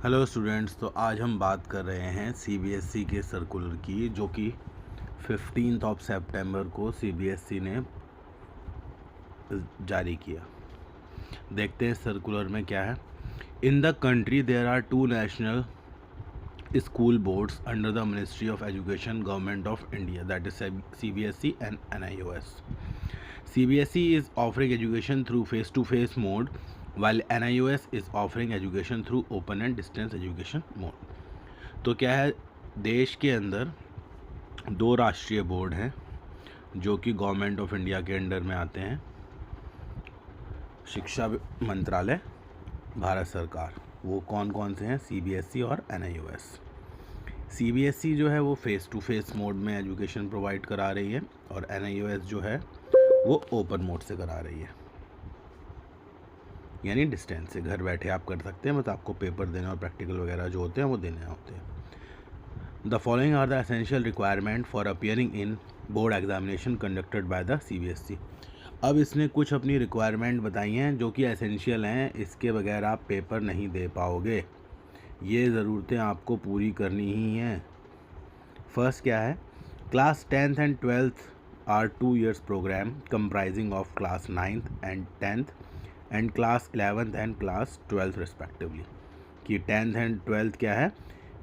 Hello students, तो आज हम बात कर रहे हैं सीबीएसई के सर्कुलर की, जो कि 15 सितंबर को सीबीएसई ने जारी किया। देखते हैं सर्कुलर में क्या है। In the country there are 2 national school boards under the ministry of education, government of India, that is CBSE and NIOS. CBSE is offering education through face-to-face mode, while NIOS is offering education through open and distance education mode. तो क्या है, देश के अंदर 2 राष्ट्रीय board हैं जो कि गवर्नमेंट ऑफ इंडिया के अंडर में आते हैं, शिक्षा मंत्रालय, भारत सरकार। वो कौन कौन से हैं? CBSE और NIOS. CBSE जो है वो फेस टू फेस मोड में एजुकेशन प्रोवाइड करा रही है, और NIOS जो है वो ओपन मोड से करा रही है, यानी डिस्टेंस से घर बैठे आप कर सकते हैं, बस आपको पेपर देना और प्रैक्टिकल वगैरह जो होते हैं वो देने होते हैं। The following are the essential requirement for appearing in board examination conducted by the CBSE. अब इसने कुछ अपनी रिक्वायरमेंट बताई हैं जो कि एसेंशियल हैं, इसके बगैर आप पेपर नहीं दे पाओगे। ये ज़रूरतें आपको पूरी करनी ही हैं। फर्स्ट क्या है? Class 10th and 12th are 2 years program comprising of class 9th and 10th and class 11th and class 12th respectively. कि 10th एंड 12th क्या है?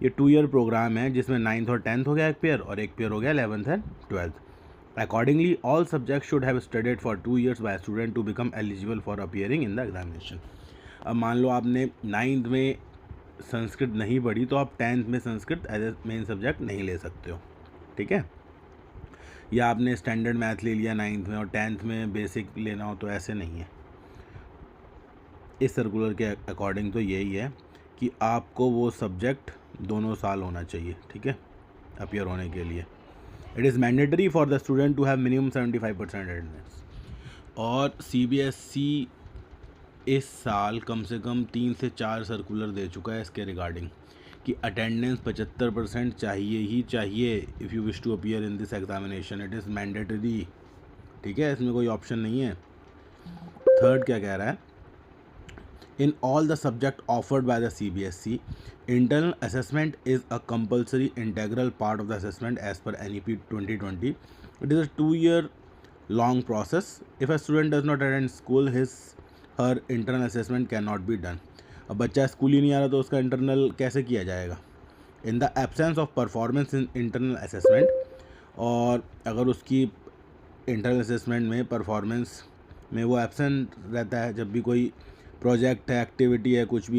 ये 2 ईयर प्रोग्राम है जिसमें 9th और 10th हो गया एक पेयर, और एक पेयर हो गया 11th and 12th. Accordingly, all subjects should have studied for 2 years by a student to become eligible for appearing in the examination. अब मान लो आपने 9th में संस्कृत नहीं पढ़ी तो आप 10th में Sanskrit as a main subject नहीं ले सकते हो, ठीक है? या आपने स्टैंडर्ड मैथ ले लिया 9th में और 10th में बेसिक लेना हो, तो ऐसे नहीं है। इस सर्कुलर के अकॉर्डिंग तो यही है कि आपको वो सब्जेक्ट दोनों साल होना चाहिए, ठीक है, अपीयर होने के लिए। It is mandatory for the student to have minimum 75% attendance. और CBSE इस साल कम से कम 3 से 4 सर्कुलर दे चुका है इसके रिगार्डिंग कि अटेंडेंस 75% चाहिए ही चाहिए if you wish to appear in this examination. It is mandatory, ठीक है, इसमें कोई ऑप्शन नहीं है। थर्ड क्या कह रहा है? In all the subject offered by the CBSE, internal assessment is a compulsory integral part of the assessment as per NEP 2020. It is a 2-year long process. If a student does not attend school, her internal assessment cannot be done. अब बच्चा school ही नहीं आ रहा तो उसका internal कैसे किया जाएगा? In the absence of performance in internal assessment, और अगर उसकी इंटरनल असेसमेंट में परफॉर्मेंस में वो एब्सेंट रहता है, जब भी कोई प्रोजेक्ट है, एक्टिविटी है, कुछ भी